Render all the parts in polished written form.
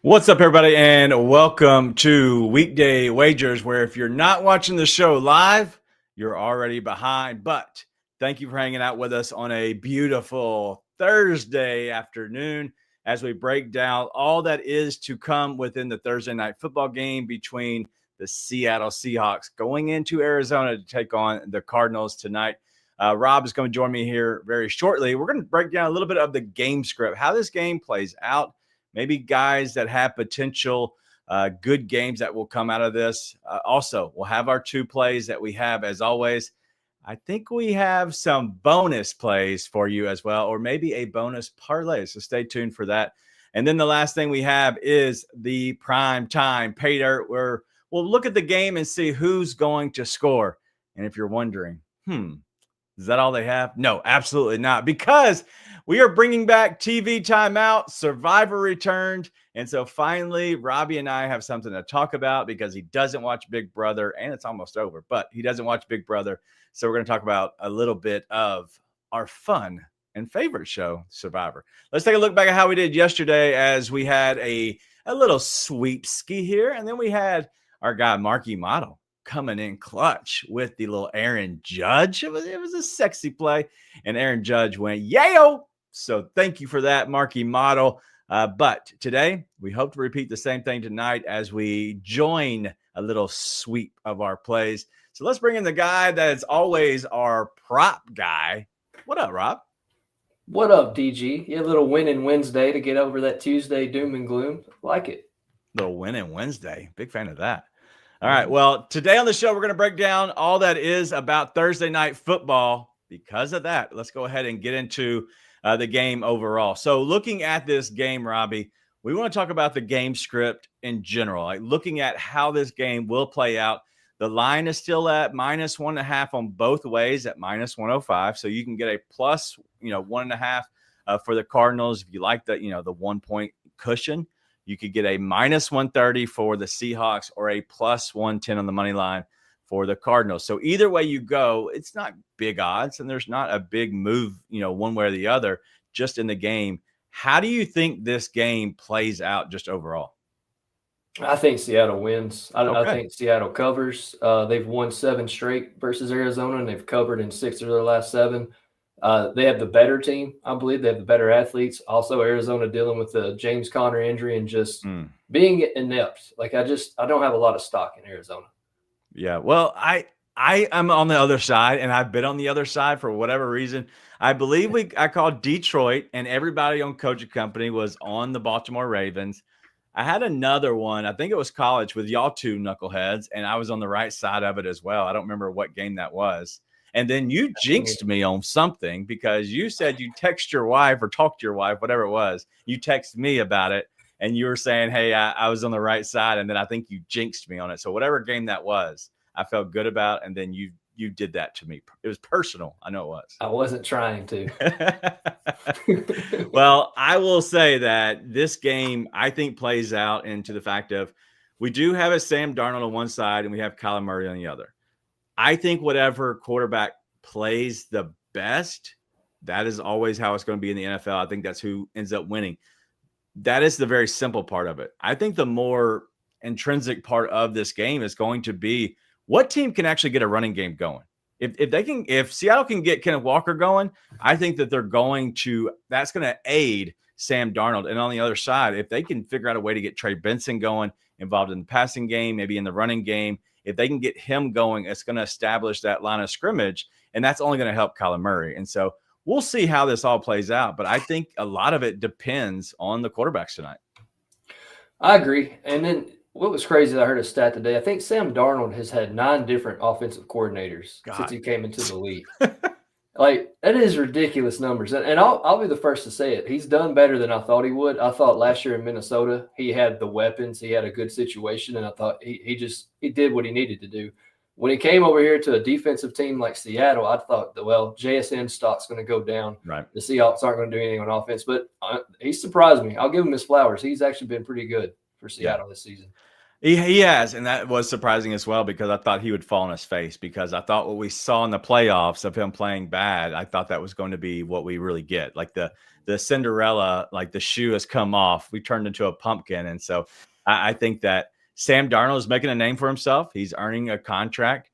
What's up, everybody, and welcome to Weekday Wagers, where if you're not watching the show live, you're already behind. But thank you for hanging out with us on a beautiful Thursday afternoon as we break down all that is to come within the Thursday night football game between the Seattle Seahawks going into Arizona to take on the Cardinals tonight. Rob is going to join me here very shortly. We're going to break down a little bit of the game script, how this game plays out. Maybe guys that have potential good games that will come out of this. Also, we'll have our two plays that we have as always. I think we have some bonus plays for you as well, or maybe a bonus parlay. So stay tuned for that. And then the last thing we have is the prime time pay dirt, where we'll look at the game and see who's going to score. And if you're wondering, is that all they have? No, absolutely not, because we are bringing back TV timeout. Survivor returned. And so finally, Robbie and I have something to talk about because he doesn't watch Big Brother, and it's almost over, but he doesn't watch Big Brother. So we're going to talk about a little bit of our fun and favorite show, Survivor. Let's take a look back at how we did yesterday as we had a little sweepski here. And then we had our guy, Marky Model, coming in clutch with the little Aaron Judge. It was a sexy play, and Aaron Judge went, yayo. So thank you for that, Marky Model. But today, we hope to repeat the same thing tonight as we join a little sweep of our plays. So let's bring in the guy that is always our prop guy. What up, Rob? What up, DG? You had a little winning Wednesday to get over that Tuesday doom and gloom. Like it. Little winning Wednesday. Big fan of that. All right. Well, today on the show, we're going to break down all that is about Thursday night football. Because of that, let's go ahead and get into the game overall. So looking at this game, Robbie, we want to talk about the game script in general, like looking at how this game will play out. The line is still at -1.5 on both ways at -105. So you can get a plus, 1.5 for the Cardinals. If you like the 1 point cushion, you could get a -130 for the Seahawks or a +110 on the money line for the Cardinals. So either way you go, it's not big odds, and there's not a big move, one way or the other, just in the game. How do you think this game plays out just overall? I think Seattle wins. I think Seattle covers. They've won 7 straight versus Arizona, and they've covered in 6 of their last 7. They have the better team. I believe they have the better athletes. Also, Arizona dealing with the James Conner injury and just being inept. Like I don't have a lot of stock in Arizona. Yeah, well, I am on the other side, and I've been on the other side for whatever reason. I believe I called Detroit, and everybody on Coaching Company was on the Baltimore Ravens. I had another one. I think it was college with y'all two knuckleheads, and I was on the right side of it as well. I don't remember what game that was. And then you jinxed me on something because you said you text your wife or talk to your wife, whatever it was. You texted me about it, and you were saying, hey, I was on the right side, and then I think you jinxed me on it. So whatever game that was, I felt good about, and then you did that to me. It was personal. I know it was. I wasn't trying to. Well, I will say that this game, I think, plays out into the fact of we do have a Sam Darnold on one side, and we have Kyler Murray on the other. I think whatever quarterback plays the best, that is always how it's going to be in the NFL. I think that's who ends up winning. That is the very simple part of it. I think the more intrinsic part of this game is going to be what team can actually get a running game going. If Seattle can get Kenneth Walker going, I think that that's going to aid Sam Darnold. And on the other side, if they can figure out a way to get Trey Benson going, involved in the passing game, maybe in the running game, if they can get him going, it's going to establish that line of scrimmage, and that's only going to help Kyler Murray. And so we'll see how this all plays out, but I think a lot of it depends on the quarterbacks tonight. I agree. And then what was crazy, I heard a stat today. I think Sam Darnold has had 9 different offensive coordinators since he came into the league. Like, that is ridiculous numbers. And I'll be the first to say it. He's done better than I thought he would. I thought last year in Minnesota, he had the weapons. He had a good situation, and I thought he did what he needed to do. When he came over here to a defensive team like Seattle, I thought, JSN stock's going to go down. Right. The Seahawks aren't going to do anything on offense. But he surprised me. I'll give him his flowers. He's actually been pretty good for Seattle this season. He has, and that was surprising as well because I thought he would fall on his face because I thought what we saw in the playoffs of him playing bad, I thought that was going to be what we really get. Like the the Cinderella, like the shoe has come off. We turned into a pumpkin. And so I think that Sam Darnold is making a name for himself. He's earning a contract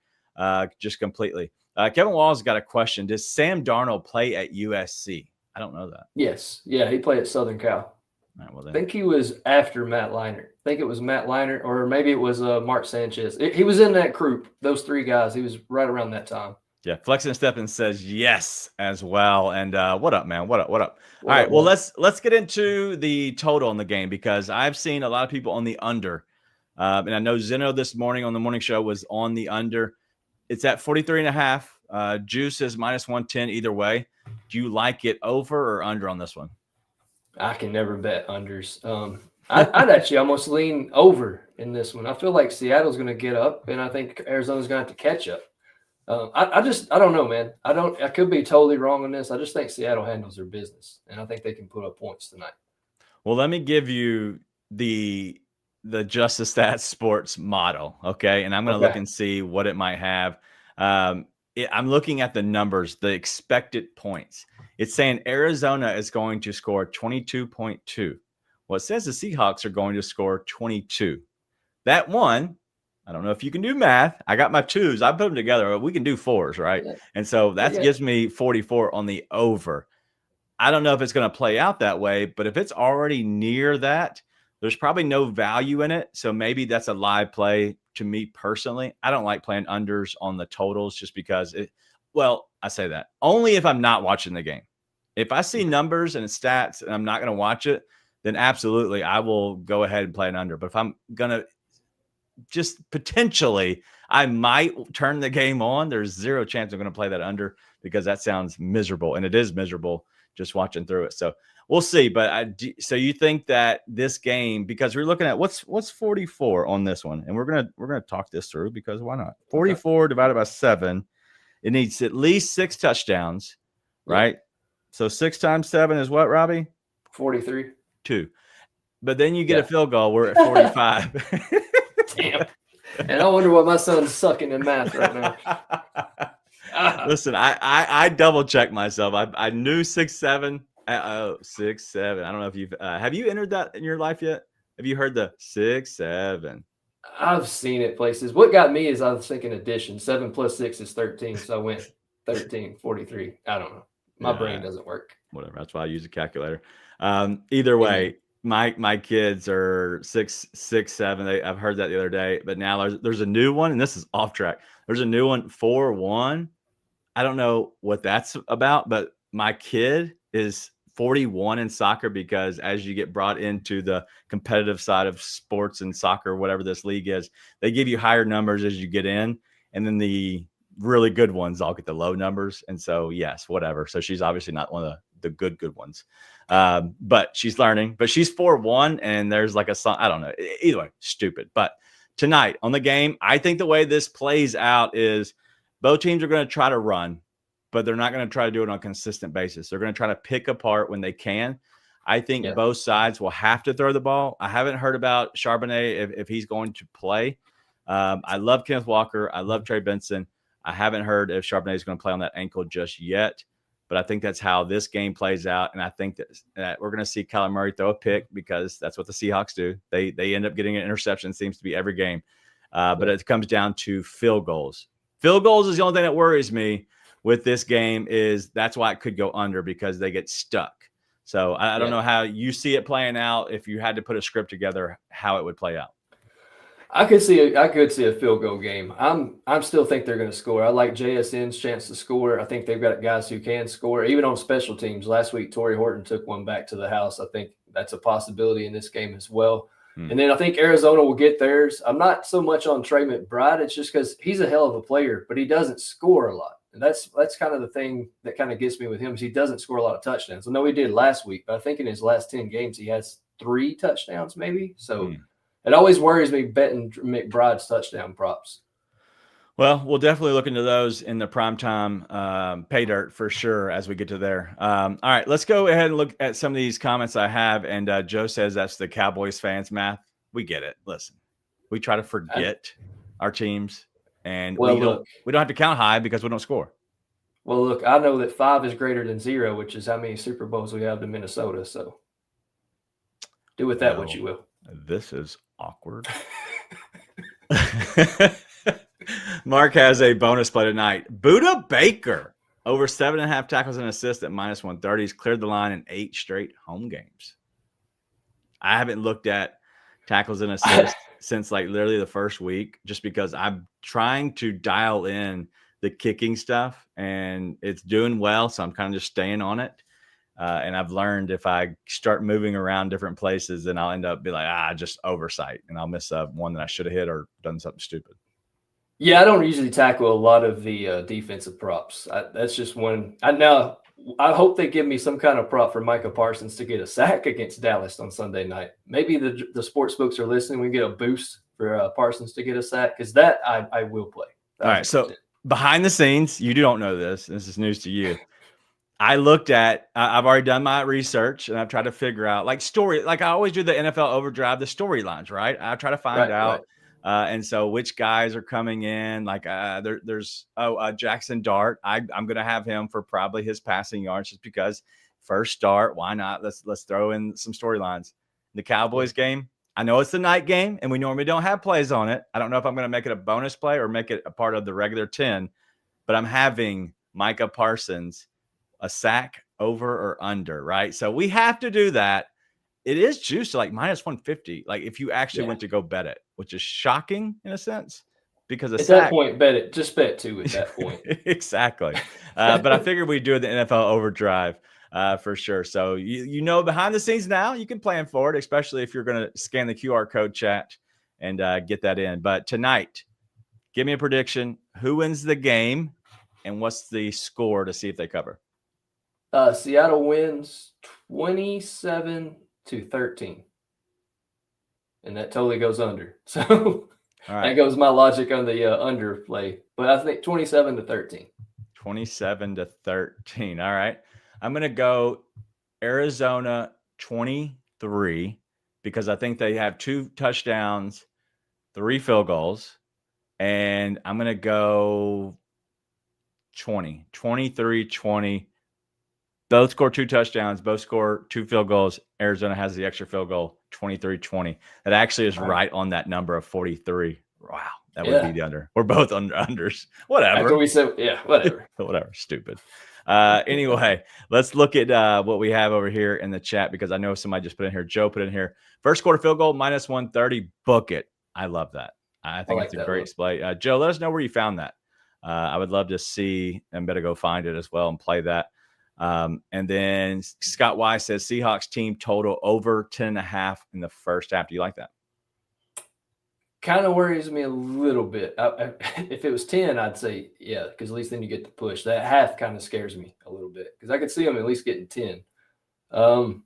just completely. Kevin Wall's got a question. Does Sam Darnold play at USC? I don't know that. Yes. Yeah, he played at Southern Cal. Right, well then. I think he was after Matt Leinart. I think it was Matt Leinart, or maybe it was Mark Sanchez. He was in that group, those three guys. He was right around that time. Yeah, Flexing Steppin says yes as well. And what up, man? What up? All right, well, let's get into the total in the game, because I've seen a lot of people on the under. And I know Zeno this morning on the morning show was on the under. It's at 43.5. Juice is -110 either way. Do you like it over or under on this one? I can never bet unders. I'd actually almost lean over in this one. I feel like Seattle's going to get up, and I think Arizona's going to have to catch up. I don't know, man. I could be totally wrong on this. I just think Seattle handles their business, and I think they can put up points tonight. Well, let me give you the Justice Stats Sports model, okay? And I'm going to look and see what it might have. I'm looking at the numbers, the expected points. It's saying Arizona is going to score 22.2. Well, it says the Seahawks are going to score 22. That one, I don't know if you can do math. I got my twos. I put them together. We can do fours, right? Yeah. And so that gives me 44 on the over. I don't know if it's going to play out that way, but if it's already near that, there's probably no value in it. So maybe that's a live play to me personally. I don't like playing unders on the totals just because I say that only if I'm not watching the game. If I see numbers and stats and I'm not going to watch it, then absolutely I will go ahead and play an under. But if I'm going to just potentially, I might turn the game on. There's zero chance I'm going to play that under because that sounds miserable. And it is miserable just watching through it. So we'll see. But so you think that this game, because we're looking at what's 44 on this one, and we're gonna talk this through because why not? 44 divided by 7, it needs at least 6 touchdowns, right? So 6 times 7 is what, Robbie? 43. 2. But then you get a field goal. We're at 45. Damn. And I wonder what my son's sucking in math right now. Listen, I double checked myself. I knew 6, 7. 6, 7. I don't know if you've have you entered that in your life yet? Have you heard the 6, 7? I've seen it places. What got me is I was thinking addition. 7 plus 6 is 13. So I went 13, 43. I don't know. My brain doesn't work. Whatever. That's why I use a calculator. Either way, my kids are 6, 7. I've heard that the other day, but now there's a new one, and this is off track. There's a new one, 4, 1. I don't know what that's about, but my kid is 41 in soccer because as you get brought into the competitive side of sports and soccer, whatever this league is, they give you higher numbers as you get in, and then the really good ones all get the low numbers. And so yes, whatever. So she's obviously not one of the good ones, but she's learning. But she's 4-1, and there's like a song. I don't know. Either way, stupid. But tonight on the game, I think the way this plays out is both teams are going to try to run, but they're not going to try to do it on a consistent basis. They're going to try to pick apart when they can. I think both sides will have to throw the ball. I haven't heard about Charbonnet if he's going to play. I love Kenneth Walker. I love Trey Benson. I haven't heard if Charbonnet is going to play on that ankle just yet, but I think that's how this game plays out. And I think that we're going to see Kyler Murray throw a pick because that's what the Seahawks do. They end up getting an interception, seems to be every game. But it comes down to field goals. Field goals is the only thing that worries me with this game is that's why it could go under because they get stuck. So I don't know how you see it playing out. If you had to put a script together, how it would play out. I could see a field goal game. I'm still think they're going to score. I like JSN's chance to score. I think they've got guys who can score, even on special teams. Last week, Torrey Horton took one back to the house. I think that's a possibility in this game as well. And then I think Arizona will get theirs. I'm not so much on Trey McBride. It's just because he's a hell of a player, but he doesn't score a lot. And that's kind of the thing that kind of gets me with him is he doesn't score a lot of touchdowns. I know he did last week, but I think in his last 10 games he has 3 touchdowns maybe. So it always worries me betting McBride's touchdown props. Well, we'll definitely look into those in the primetime pay dirt for sure as we get to there. All right, let's go ahead and look at some of these comments I have. And Joe says that's the Cowboys fans math. We get it. Listen, we try to forget our teams, and we don't have to count high because we don't score. Well, look, I know that 5 is greater than 0, which is how many Super Bowls we have in Minnesota. So do with that what you will. This is awkward. Mark has a bonus play tonight. Buda Baker over 7.5 tackles and assists at -130. He's cleared the line in 8 straight home games. I haven't looked at tackles and assists since like literally the first week, just because I'm trying to dial in the kicking stuff and it's doing well. So I'm kind of just staying on it. And I've learned if I start moving around different places, then I'll end up be like, just oversight, and I'll miss one that I should have hit or done something stupid. Yeah, I don't usually tackle a lot of the defensive props. That's just one. I hope they give me some kind of prop for Micah Parsons to get a sack against Dallas on Sunday night. Maybe the sports books are listening. We get a boost for Parsons to get a sack, because that I will play. All right, so behind the scenes, you don't know this. This is news to you. I looked at, I've already done my research and I've tried to figure out like I always do the NFL Overdrive, the storylines, right? I try to find out. Right. And so which guys are coming in, like there's Jackson Dart. I'm going to have him for probably his passing yards, just because first start, why not? Let's throw in some storylines. The Cowboys game, I know it's the night game and we normally don't have plays on it. I don't know if I'm going to make it a bonus play or make it a part of the regular 10, but I'm having Micah Parsons a sack over or under, right? So we have to do that. It is juiced to like -150. Like if you actually went to go bet it, which is shocking in a sense, because at that point, bet it. Just bet 2 at that point. Exactly. But I figured we'd do the NFL Overdrive for sure. So you know behind the scenes now, you can plan for it, especially if you're going to scan the QR code chat and get that in. But tonight, give me a prediction. Who wins the game and what's the score to see if they cover? Seattle wins 27-13. And that totally goes under. So all right. That goes my logic on the under play. But I think 27-13. 27-13. All right. I'm going to go Arizona 23, because I think they have 2 touchdowns, 3 field goals. And I'm going to go 23-20. Both score 2 touchdowns, both score 2 field goals. Arizona has the extra field goal, 23-20. That actually is right on that number of 43. Wow, that would be the under. We're both unders. Whatever. After we said, whatever. Whatever, stupid. Anyway, let's look at what we have over here in the chat, because I know somebody just put in here. Joe put in here. First quarter field goal, -130. Book it. I love that. I think it's a great display. Joe, let us know where you found that. I would love to see, and better go find it as well and play that. And then Scott Y says Seahawks team total over 10.5 in the first half. Do you like that? Kind of worries me a little bit. If it was 10, I'd say yeah, because at least then you get the push. That half kind of scares me a little bit, because I could see them at least getting 10. I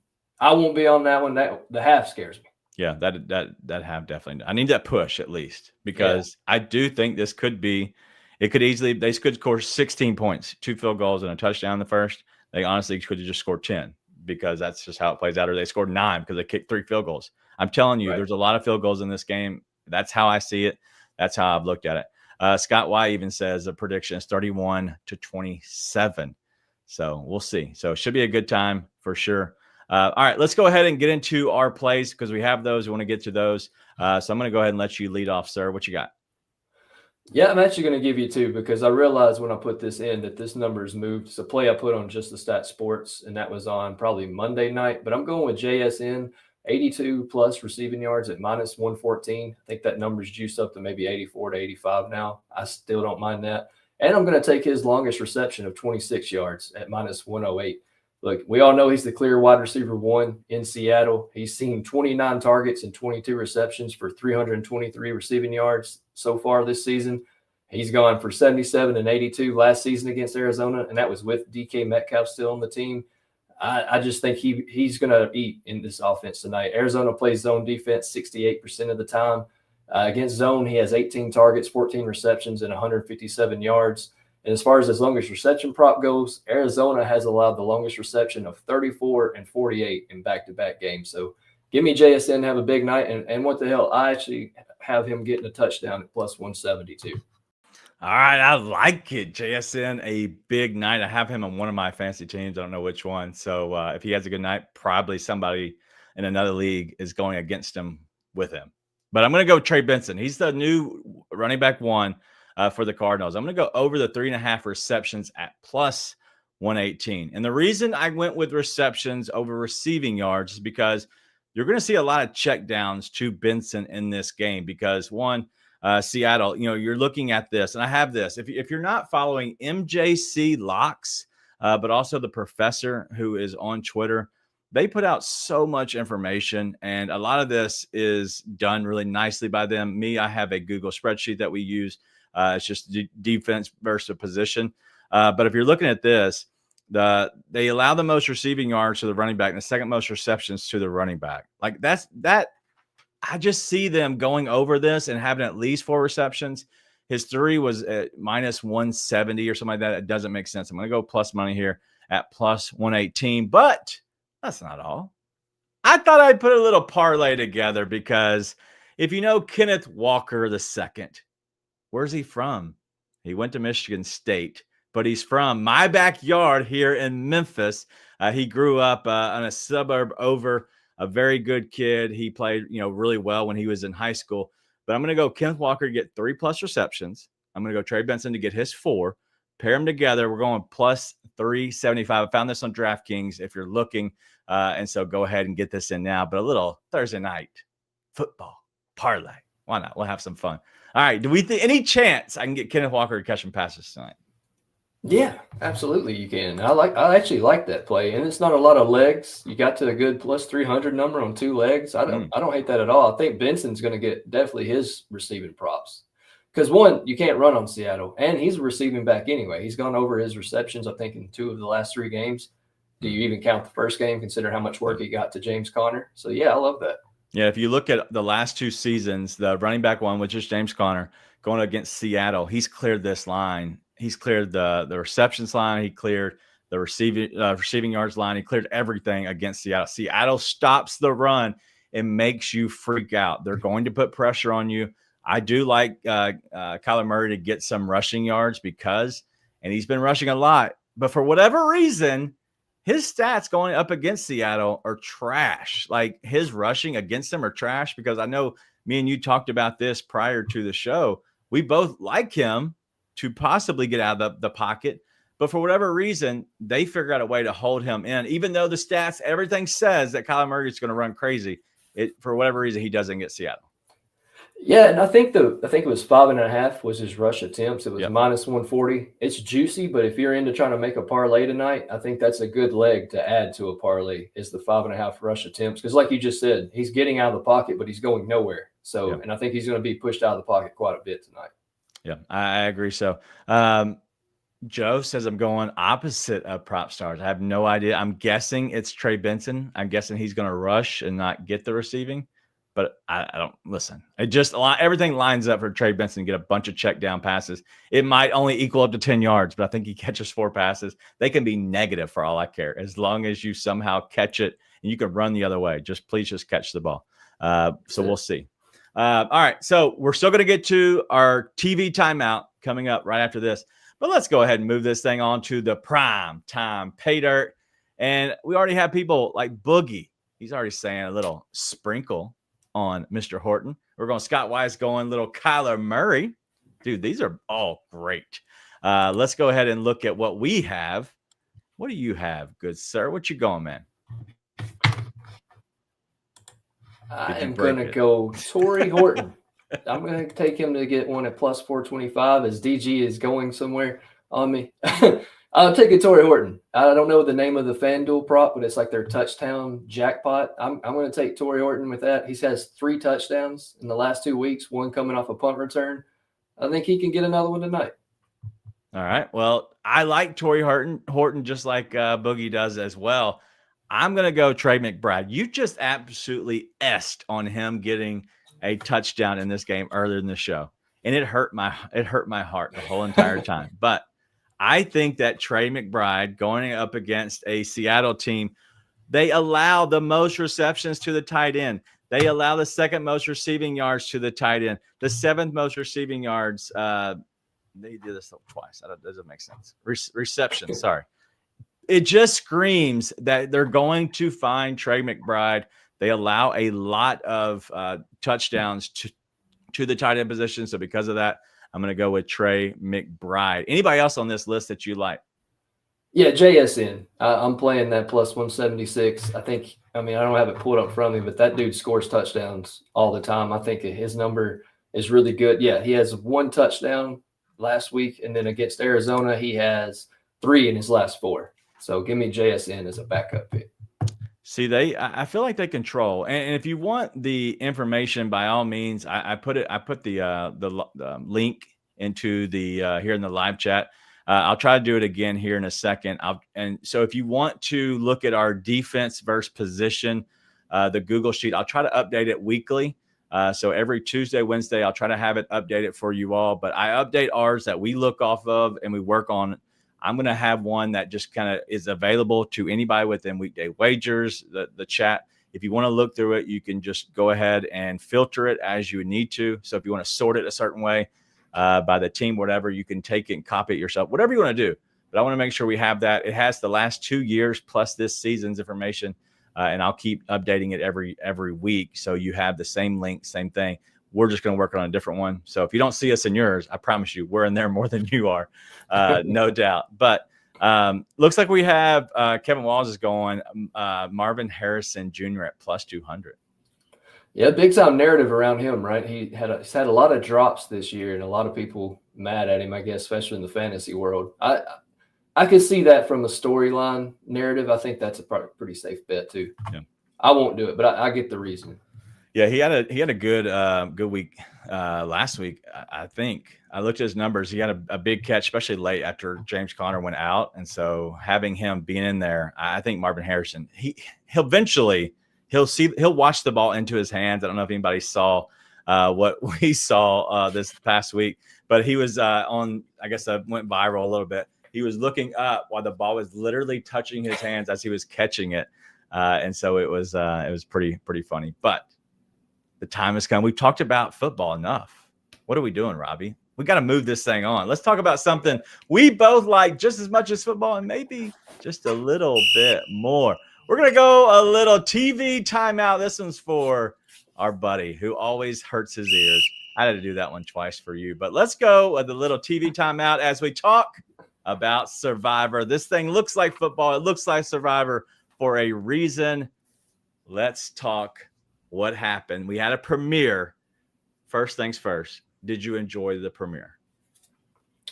won't be on that one. The half scares me. Yeah, that half definitely. I need that push at least, because I do think this could be. It could easily. They could score 16 points, 2 field goals and a touchdown in the first. They honestly could have just scored 10, because that's just how it plays out. Or they scored 9 because they kicked 3 field goals. I'm telling you, there's a lot of field goals in this game. That's how I see it. That's how I've looked at it. Scott Y even says the prediction is 31-27. So we'll see. So it should be a good time for sure. All right, let's go ahead and get into our plays, because we have those. We want to get to those. So I'm going to go ahead and let you lead off, sir. What you got? Yeah, I'm actually going to give you 2, because I realized when I put this in that this number has moved. It's a play I put on Just the Stat Sports, and that was on probably Monday night. But I'm going with JSN, 82 plus receiving yards at -114. I think that number's juiced up to maybe 84 to 85 now. I still don't mind that. And I'm going to take his longest reception of 26 yards at -108. Look, we all know he's the clear wide receiver 1 in Seattle. He's seen 29 targets and 22 receptions for 323 receiving yards so far this season. He's gone for 77 and 82 last season against Arizona, and that was with DK Metcalf still on the team. I just think he's going to eat in this offense tonight. Arizona plays zone defense 68% of the time. Against zone, he has 18 targets, 14 receptions, and 157 yards. And as far as his longest reception prop goes, Arizona has allowed the longest reception of 34 and 48 in back-to-back games. So give me JSN to have a big night. And what the hell, I actually have him getting a touchdown at +172. All right, I like it. JSN, a big night. I have him on one of my fantasy teams. I don't know which one. So if he has a good night, probably somebody in another league is going against him with him. But I'm going to go Trey Benson. He's the new running back one for the Cardinals. I'm going to go over the 3.5 receptions at plus 118. And the reason I went with receptions over receiving yards is because you're going to see a lot of checkdowns to Benson in this game because one, Seattle, you're looking at this, and I have this. If you're not following MJC Locks, but also the professor who is on Twitter, they put out so much information, and a lot of this is done really nicely by them. I have a Google spreadsheet that we use. It's just defense versus position. But if you're looking at this, they allow the most receiving yards to the running back and the second most receptions to the running back. Like that. I just see them going over this and having at least 4 receptions. His 3 was at minus 170 or something like that. It doesn't make sense. I'm going to go plus money here at plus 118, but that's not all. I thought I'd put a little parlay together because if you know Kenneth Walker II, where's he from? He went to Michigan State, but he's from my backyard here in Memphis. He grew up in a suburb over. A very good kid. He played, really well when he was in high school. But I'm going to go Kenneth Walker to get 3+ receptions. I'm going to go Trey Benson to get his 4. Pair them together. We're going plus 375. I found this on DraftKings if you're looking. And so go ahead and get this in now. But a little Thursday night football parlay. Why not? We'll have some fun. All right. Do we think any chance I can get Kenneth Walker to catch some passes tonight? Yeah, absolutely you can. I actually like that play, and it's not a lot of legs. You got to a good plus 300 number on 2 legs. I don't hate that at all. I think Benson's going to get definitely his receiving props because one, you can't run on Seattle, and he's a receiving back anyway. He's gone over his receptions, I think, in 2 of the last 3 games. Do you even count the first game? Consider how much work he got to James Conner. So yeah, I love that. Yeah, if you look at the last 2 seasons, the running back one, which is James Conner, going against Seattle, he's cleared this line. He's cleared the receptions line. He cleared the receiving yards line. He cleared everything against Seattle. Seattle stops the run and makes you freak out. They're going to put pressure on you. I do like Kyler Murray to get some rushing yards and he's been rushing a lot. But for whatever reason, his stats going up against Seattle are trash. Like his rushing against them are trash because I know me and you talked about this prior to the show. We both like him to possibly get out of the pocket. But for whatever reason, they figure out a way to hold him in, even though the stats, everything says that Kyler Murray is going to run crazy. For whatever reason, he doesn't get Seattle. Yeah, and I think it was 5.5 was his rush attempts. It was minus 140. It's juicy, but if you're into trying to make a parlay tonight, I think that's a good leg to add to a parlay is the 5.5 rush attempts. Because like you just said, he's getting out of the pocket, but he's going nowhere. So, and I think he's going to be pushed out of the pocket quite a bit tonight. Yeah, I agree. So Joe says I'm going opposite of prop stars. I have no idea. I'm guessing it's Trey Benson. I'm guessing he's going to rush and not get the receiving. But I don't listen. It just everything lines up for Trey Benson to get a bunch of check down passes. It might only equal up to 10 yards, but I think he catches 4 passes. They can be negative for all I care, as long as you somehow catch it and you can run the other way. Please catch the ball. So we'll see. All right. So we're still going to get to our TV timeout coming up right after this. But let's go ahead and move this thing on to the prime time pay dirt. And we already have people like Boogie. He's already saying a little sprinkle on Mr. Horton. We're going Scott Wise going little Kyler Murray. Dude, these are all great. Let's go ahead and look at what we have. What do you have, good sir? What you going, man? I am going to go Torrey Horton. I'm going to take him to get one at plus 425 as DG is going somewhere on me. I'll take a Torrey Horton. I don't know the name of the FanDuel prop, but it's like their touchdown jackpot. I'm going to take Torrey Horton with that. He has 3 touchdowns in the last 2 weeks, one coming off a punt return. I think he can get another one tonight. All right. Well, I like Torrey Horton just like Boogie does as well. I'm going to go Trey McBride. You just absolutely essed on him getting a touchdown in this game earlier in the show. And it hurt my heart the whole entire time. But I think that Trey McBride going up against a Seattle team, they allow the most receptions to the tight end. They allow the second most receiving yards to the tight end, the 7th most receiving yards They did this twice. That doesn't make sense. Reception. Sorry. It just screams that they're going to find Trey McBride. They allow a lot of touchdowns to the tight end position. So because of that, I'm going to go with Trey McBride. Anybody else on this list that you like? Yeah, JSN. I'm playing that plus 176. I don't have it pulled up from me, but that dude scores touchdowns all the time. I think his number is really good. Yeah, he has 1 touchdown last week, and then against Arizona, he has 3 in his last 4. So give me JSN as a backup pick. See, I feel like they control. And if you want the information, by all means, I put the link into the here in the live chat. I'll try to do it again here in a second. And so if you want to look at our defense versus position, the Google sheet, I'll try to update it weekly. So every Tuesday, Wednesday, I'll try to have it updated for you all. But I update ours that we look off of and we work on. I'm going to have one that just kind of is available to anybody within Weekday Wagers, the chat. If you want to look through it, you can just go ahead and filter it as you need to. So if you want to sort it a certain way by the team, whatever, you can take it and copy it yourself, whatever you want to do. But I want to make sure we have that. It has the last 2 years plus this season's information, and I'll keep updating it every week. So you have the same link, same thing. We're just going to work on a different one. So if you don't see us in yours, I promise you, we're in there more than you are, no doubt. But looks like we have Kevin Walls is going, Marvin Harrison Jr. at plus 200. Yeah, big time narrative around him, right? He's had a lot of drops this year, and a lot of people mad at him, I guess, especially in the fantasy world. I could see that from a storyline narrative. I think that's a pretty safe bet too. Yeah. I won't do it, but I get the reason. Yeah, he had a good week last week. I think I looked at his numbers. He had a big catch, especially late after James Conner went out, and so having him being in there, I think Marvin Harrison, he'll eventually he'll watch the ball into his hands. I don't know if anybody saw what we saw this past week, but he was on. I guess I went viral a little bit. He was looking up while the ball was literally touching his hands as he was catching it, and so it was pretty funny, but. The time has come. We've talked about football enough. What are we doing, Robbie? We got to move this thing on. Let's talk about something we both like just as much as football and maybe just a little bit more. We're going to go a little TV timeout. This one's for our buddy who always hurts his ears. I had to do that one twice for you. But let's go with a little TV timeout as we talk about Survivor. This thing looks like football. It looks like Survivor for a reason. Let's talk. What happened? We had a premiere. First things first. Did you enjoy the premiere?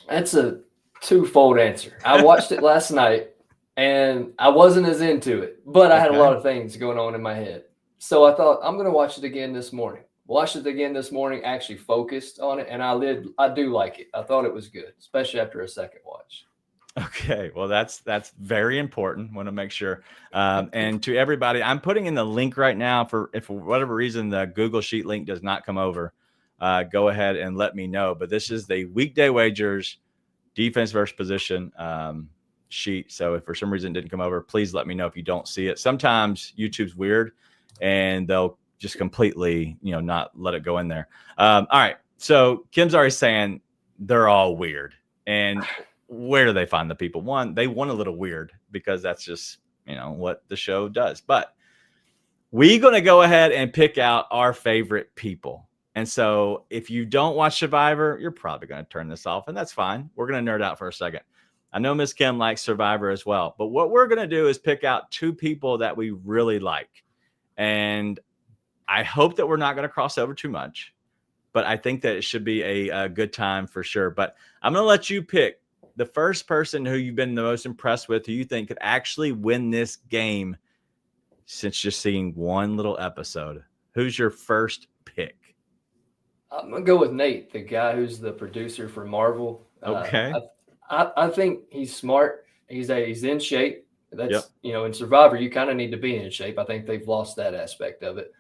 That's a twofold answer. I watched it last night, and I wasn't as into it, but I had a lot of things going on in my head. So I thought, I'm going to watch it again this morning. Watched it again this morning, actually focused on it, and I do like it. I thought it was good, especially after a second watch. Okay, well, that's very important. Want to make sure. And to everybody, I'm putting in the link right now if for whatever reason the Google Sheet link does not come over, go ahead and let me know. But this is the Weekday Wagers defense versus position sheet. So if for some reason it didn't come over, please let me know if you don't see it. Sometimes YouTube's weird and they'll just completely, not let it go in there. All right. So Kim's already saying they're all weird. And where do they find the people? One, they want a little weird because that's just, what the show does. But we're going to go ahead and pick out our favorite people. And so if you don't watch Survivor, you're probably going to turn this off, and that's fine. We're going to nerd out for a second. I know Miss Kim likes Survivor as well, but what we're going to do is pick out 2 people that we really like. And I hope that we're not going to cross over too much, but I think that it should be a good time for sure. But I'm going to let you pick the first person who you've been the most impressed with, who you think could actually win this game since just seeing one little episode. Who's your first pick? I'm going to go with Nate, the guy who's the producer for Marvel. Okay. I think he's smart. He's in shape. That's, in Survivor, you kind of need to be in shape. I think they've lost that aspect of it.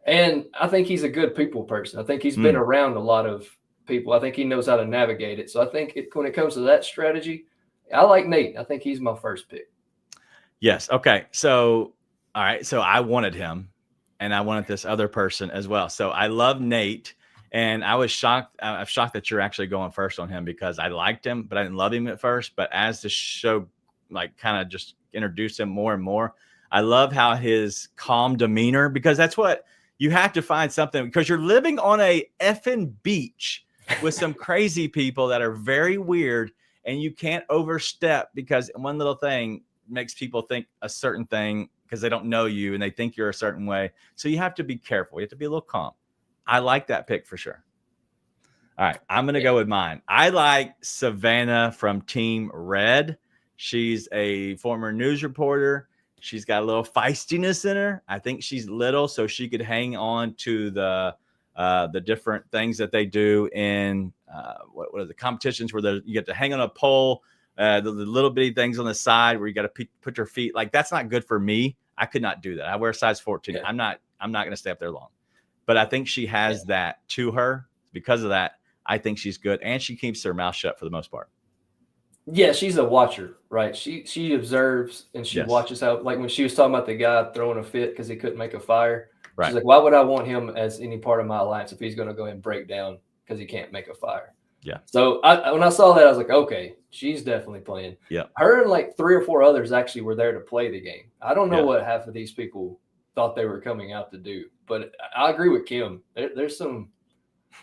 And I think he's a good people person. I think he's been around a lot of people. I think he knows how to navigate it. So I think when it comes to that strategy, I like Nate. I think he's my first pick. Yes. Okay. So, all right. So I wanted him and I wanted this other person as well. So I love Nate. And I was shocked. I'm shocked that you're actually going first on him because I liked him, but I didn't love him at first. But as the show like kind of just introduced him more and more, I love how his calm demeanor, because that's what you have to find something, because you're living on a effing beach with some crazy people that are very weird, and you can't overstep because one little thing makes people think a certain thing because they don't know you and they think you're a certain way. So you have to be careful. You have to be a little calm. I like that pick for sure. All right, I'm going to go with mine. I like Savannah from Team Red. She's a former news reporter. She's got a little feistiness in her. I think she's little, so she could hang on to the different things that they do in what are the competitions where you get to hang on a pole, the little bitty things on the side where you got to put your feet. Like, that's not good for me. I could not do that. I wear a size 14. Yeah. I'm not going to stay up there long. But I think she has that to her. Because of that, I think she's good. And she keeps her mouth shut for the most part. Yeah, she's a watcher, right? She observes and she watches how, like when she was talking about the guy throwing a fit because he couldn't make a fire. Right. She's like, why would I want him as any part of my alliance if he's going to go ahead and break down because he can't make a fire? Yeah. So when I saw that, I was like, okay, she's definitely playing. Yeah. Her and like 3 or 4 others actually were there to play the game. I don't know what half of these people thought they were coming out to do, but I agree with Kim. There's some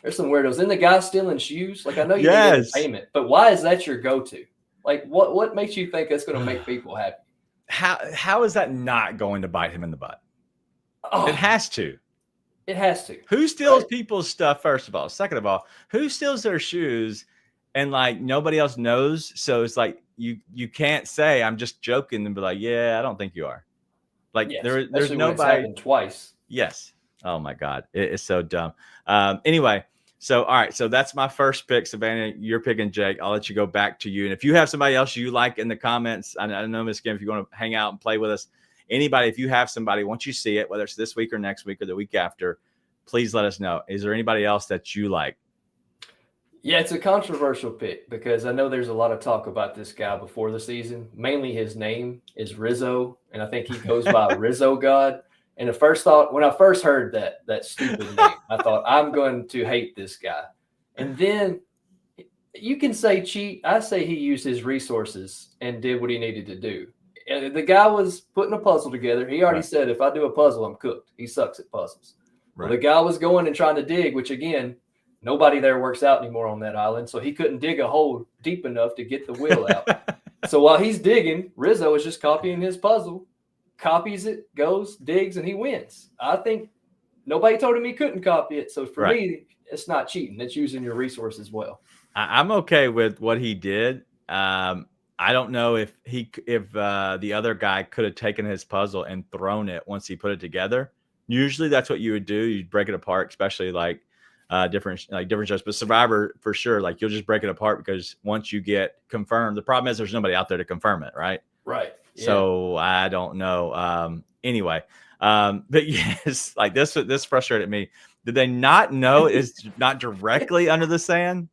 weirdos. And the guy stealing shoes. Like, I know you get entertainment, but why is that your go-to? Like, what makes you think that's going to make people happy? How is that not going to bite him in the butt? Oh, it has to. It has to. Who steals people's stuff, first of all? Second of all, who steals their shoes and like nobody else knows? So it's like you can't say I'm just joking and be like, yeah, I don't think you are. Like there's nobody. Happened twice. Yes. Oh my God, it's so dumb. Anyway, so all right, so that's my first pick, Savannah. You're picking Jake. I'll let you go back to you, and if you have somebody else you like in the comments, I know Miss Kim, if you want to hang out and play with us, anybody, if you have somebody, once you see it, whether it's this week or next week or the week after, please let us know. Is there anybody else that you like? Yeah, it's a controversial pick because I know there's a lot of talk about this guy before the season. Mainly his name is Rizzo, and I think he goes by Rizzo God. And the first thought, when I first heard that stupid name, I thought, I'm going to hate this guy. And then you can say cheat. I say he used his resources and did what he needed to do. And the guy was putting a puzzle together. He already said, if I do a puzzle, I'm cooked. He sucks at puzzles. Right. Well, the guy was going and trying to dig, which, again, nobody there works out anymore on that island. So he couldn't dig a hole deep enough to get the wheel out. So while he's digging, Rizzo is just copying his puzzle. Copies it, goes, digs, and he wins. I think nobody told him he couldn't copy it. So for me, it's not cheating. It's using your resources well. I'm okay with what he did. I don't know if the other guy could have taken his puzzle and thrown it once he put it together. Usually that's what you would do. You'd break it apart, especially like different shows. But Survivor, for sure, like you'll just break it apart because once you get confirmed, the problem is there's nobody out there to confirm it, right? Right. Yeah. So I don't know. Anyway, but yes, like this frustrated me. Did they not know it's not directly under the sand?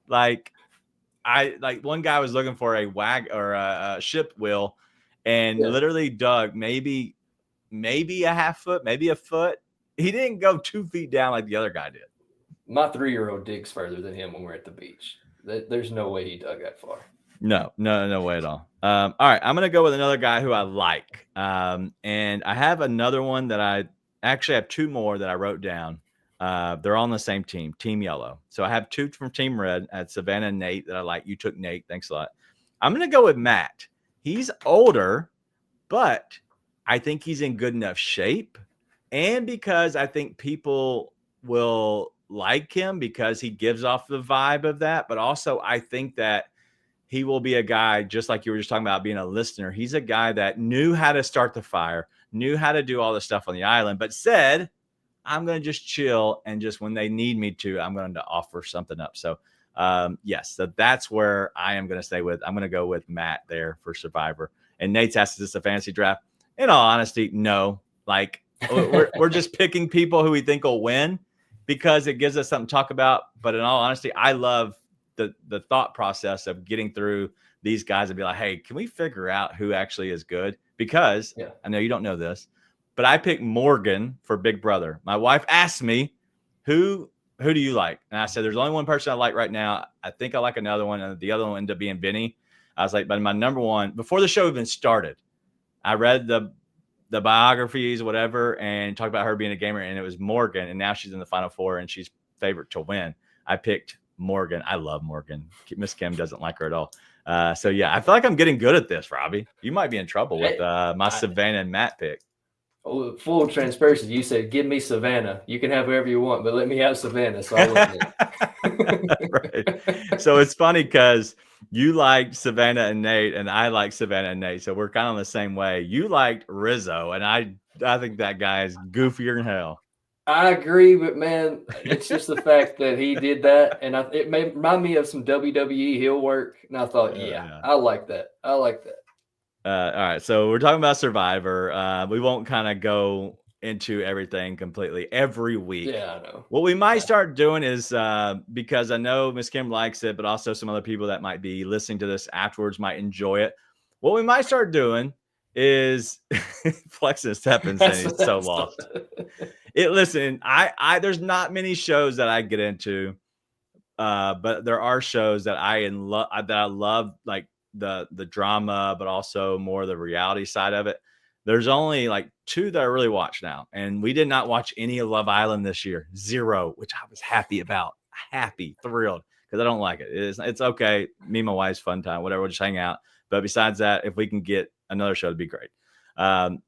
Like one guy was looking for a a ship wheel and literally dug maybe a half foot, maybe a foot. He didn't go 2 feet down like the other guy did. My 3-year-old digs further than him when we're at the beach. There's no way he dug that far. No way at all. All right, I'm going to go with another guy who I like. And I have another one that I actually have 2 more that I wrote down. They're all on the same team, Team Yellow. So I have 2 from Team Red. I had Savannah and Nate that I like. You took Nate. Thanks a lot. I'm going to go with Matt. He's older, but I think he's in good enough shape. And because I think people will like him because he gives off the vibe of that. But also I think that he will be a guy, just like you were just talking about being a listener. He's a guy that knew how to start the fire, knew how to do all the stuff on the island, but said, I'm going to just chill. And just when they need me to, I'm going to offer something up. So yes, so that's where I am going to stay with. I'm going to go with Matt there for Survivor. And Nate's asked, is this a fantasy draft? In all honesty, no. Like we're just picking people who we think will win because it gives us something to talk about. But in all honesty, I love the thought process of getting through these guys and be like, hey, can we figure out who actually is good? Because I know you don't know this, but I picked Morgan for Big Brother. My wife asked me who who do you like? And I said, there's only one person I like right now. I think I like another one. And the other one ended up being Vinny. I was like, but my number one, before the show even started, I read the biographies, whatever, and talked about her being a gamer, and it was Morgan. And now she's in the Final Four, and she's favorite to win. I picked Morgan. I love Morgan. Miss Kim doesn't like her at all. So, yeah, I feel like I'm getting good at this, Robbie. You might be in trouble with my Savannah and Matt pick. Full transparency, you said, give me Savannah. You can have whoever you want, but let me have Savannah. So I went right. So it's funny because you liked Savannah and Nate, and I like Savannah and Nate. So we're kind of the same way. You liked Rizzo, and I think that guy is goofier than hell. I agree, but man, it's just the fact that he did that, and it may remind me of some WWE heel work. And I thought, yeah, I like that. I like that. All right, so we're talking about Survivor. We won't kind of go into everything completely every week. Yeah, I know. What we might start doing is, because I know Miss Kim likes it, but also some other people that might be listening to this afterwards might enjoy it. What we might start doing is flexing stepping saying he's so lost. Listen, I there's not many shows that I get into, but there are shows that I love, like the drama, but also more the reality side of it. There's only like 2 that I really watch now. And we did not watch any of Love Island this year. 0, which I was happy about. Thrilled, because I don't like it. It's okay. Me and my wife's fun time, whatever, we'll just hang out. But besides that, if we can get another show, it'd be great.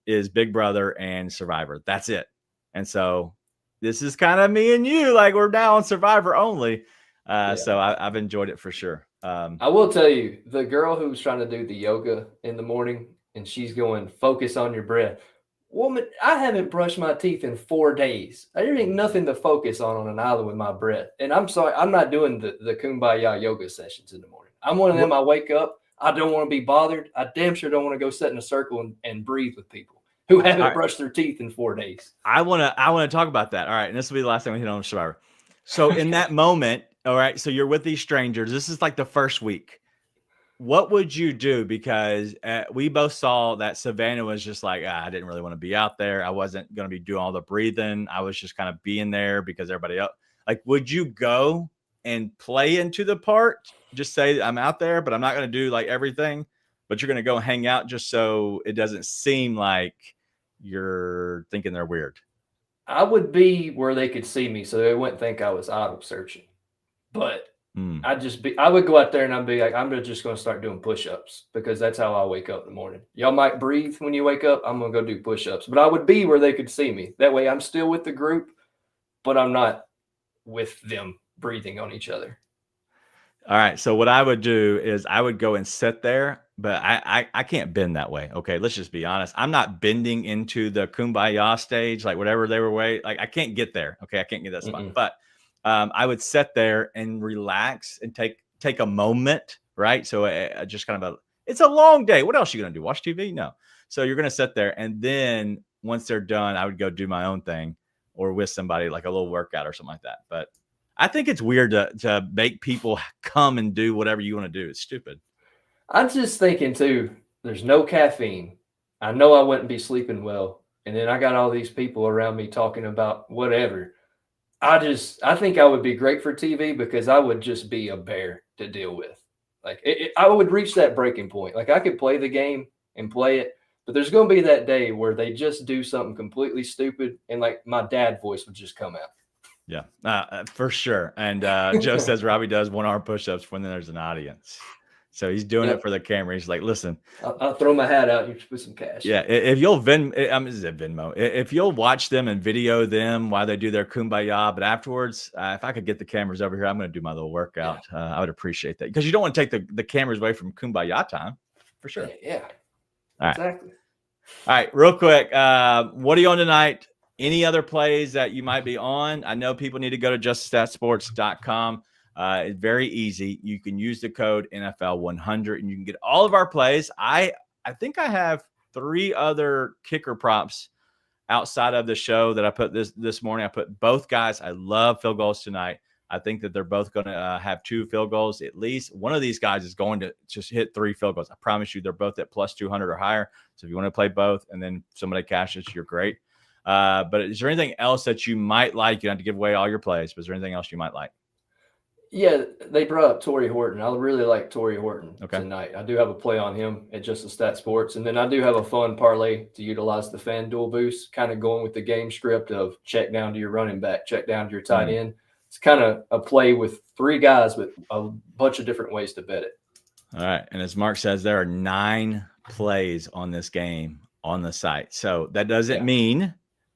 Is Big Brother and Survivor. That's it. And so this is kind of me and you. Like, we're now on Survivor only. So I've enjoyed it for sure. I will tell you, the girl who was trying to do the yoga in the morning, and she's going, focus on your breath. Woman, I haven't brushed my teeth in 4 days. There ain't nothing to focus on an island with my breath. And I'm sorry, I'm not doing the kumbaya yoga sessions in the morning. I'm one of them. I wake up, I don't want to be bothered. I damn sure don't want to go sit in a circle and breathe with people who haven't brushed their teeth in 4 days. I want to talk about that. All right, and this will be the last time we hit on Survivor. So in that moment, all right, so you're with these strangers. This is like the first week. What would you do? Because we both saw that Savannah was just like, I didn't really want to be out there. I wasn't going to be doing all the breathing. I was just kind of being there because everybody else. Like, would you go and play into the part? Just say I'm out there, but I'm not going to do like everything. But you're going to go hang out just so it doesn't seem like you're thinking they're weird. I would be where they could see me, so they wouldn't think I was idle searching. But I would go out there and I'd be like, I'm just going to start doing push-ups, because that's how I wake up in the morning. Y'all might breathe when you wake up. I'm going to go do push-ups, but I would be where they could see me. That way I'm still with the group, but I'm not with them breathing on each other. All right. So what I would do is I would go and sit there, but I can't bend that way. Okay. Let's just be honest. I'm not bending into the kumbaya stage, like whatever they were waiting. Like, I can't get there. Okay. I can't get that spot, but I would sit there and relax and take a moment. Right. So just kind of it's a long day. What else are you going to do? Watch TV? No. So you're going to sit there. And then once they're done, I would go do my own thing, or with somebody, like a little workout or something like that. But I think it's weird to make people come and do whatever you want to do. It's stupid. I'm just thinking too, there's no caffeine. I know I wouldn't be sleeping well. And then I got all these people around me talking about whatever. I think I would be great for TV, because I would just be a bear to deal with. Like, I would reach that breaking point. Like, I could play the game and play it, but there's going to be that day where they just do something completely stupid, and like my dad voice would just come out. Yeah, for sure. And Joe says Robbie does 1-arm push-ups when there's an audience. So he's doing it for the camera. He's like, listen, I'll throw my hat out. You put some cash. Yeah. If you'll Venmo, if you'll watch them and video them while they do their kumbaya, but afterwards, if I could get the cameras over here, I'm going to do my little workout. I would appreciate that, because you don't want to take the cameras away from kumbaya time, for sure. Yeah. All right. Exactly. All right. Real quick. What are you on tonight? Any other plays that you might be on? I know people need to go to juststatsports.com. It's very easy. You can use the code NFL100 and you can get all of our plays. I think I have 3 other kicker props outside of the show that I put this morning. I put both guys. I love field goals tonight. I think that they're both going to have 2 field goals. At least one of these guys is going to just hit 3 field goals. I promise you, they're both at plus 200 or higher. So if you want to play both and then somebody cashes, you're great. But is there anything else that you might like? You don't have to give away all your plays, but is there anything else you might like? Yeah, they brought up Torrey Horton. I really like Torrey Horton tonight. I do have a play on him at Just the Stat Sports. And then I do have a fun parlay to utilize the FanDuel boost, kind of going with the game script of check down to your running back, check down to your tight end. It's kind of a play with 3 guys with a bunch of different ways to bet it. All right. And as Mark says, there are 9 plays on this game on the site. So that doesn't mean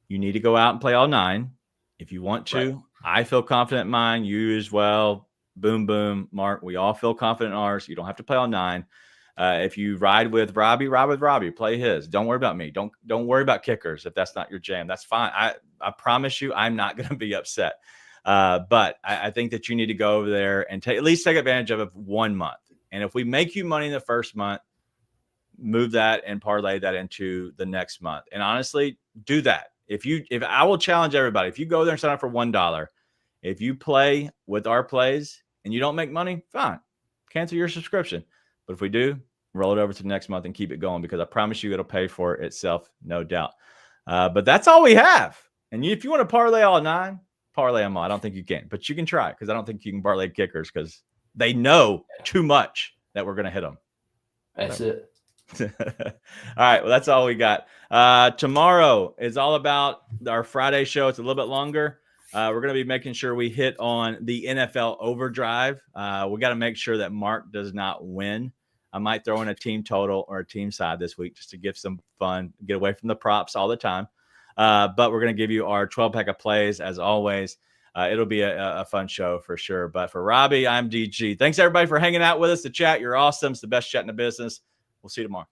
you need to go out and play all 9. If you want to, I feel confident in mine. You as well. Boom, boom, Mark. We all feel confident in ours. You don't have to play all 9. If you ride with Robbie, play his. Don't worry about me. Don't worry about kickers if that's not your jam. That's fine. I promise you, I'm not going to be upset. But I think that you need to go over there and at least take advantage of it 1 month. And if we make you money in the first month, move that and parlay that into the next month. And honestly, do that. If I will challenge everybody, if you go there and sign up for $1, if you play with our plays and you don't make money, fine, cancel your subscription. But if we do, roll it over to the next month and keep it going, because I promise you it'll pay for itself, no doubt. But that's all we have. And if you want to parlay all 9, parlay them all. I don't think you can, but you can try, because I don't think you can parlay kickers because they know too much that we're going to hit them. That's it. All right. Well, that's all we got. Tomorrow is all about our Friday show. It's a little bit longer. We're going to be making sure we hit on the NFL overdrive. We got to make sure that Mark does not win. I might throw in a team total or a team side this week just to give some fun, get away from the props all the time. But we're going to give you our 12-pack of plays as always. It'll be a fun show for sure. But for Robbie, I'm DG. Thanks, everybody, for hanging out with us. The chat, you're awesome. It's the best chat in the business. We'll see you tomorrow.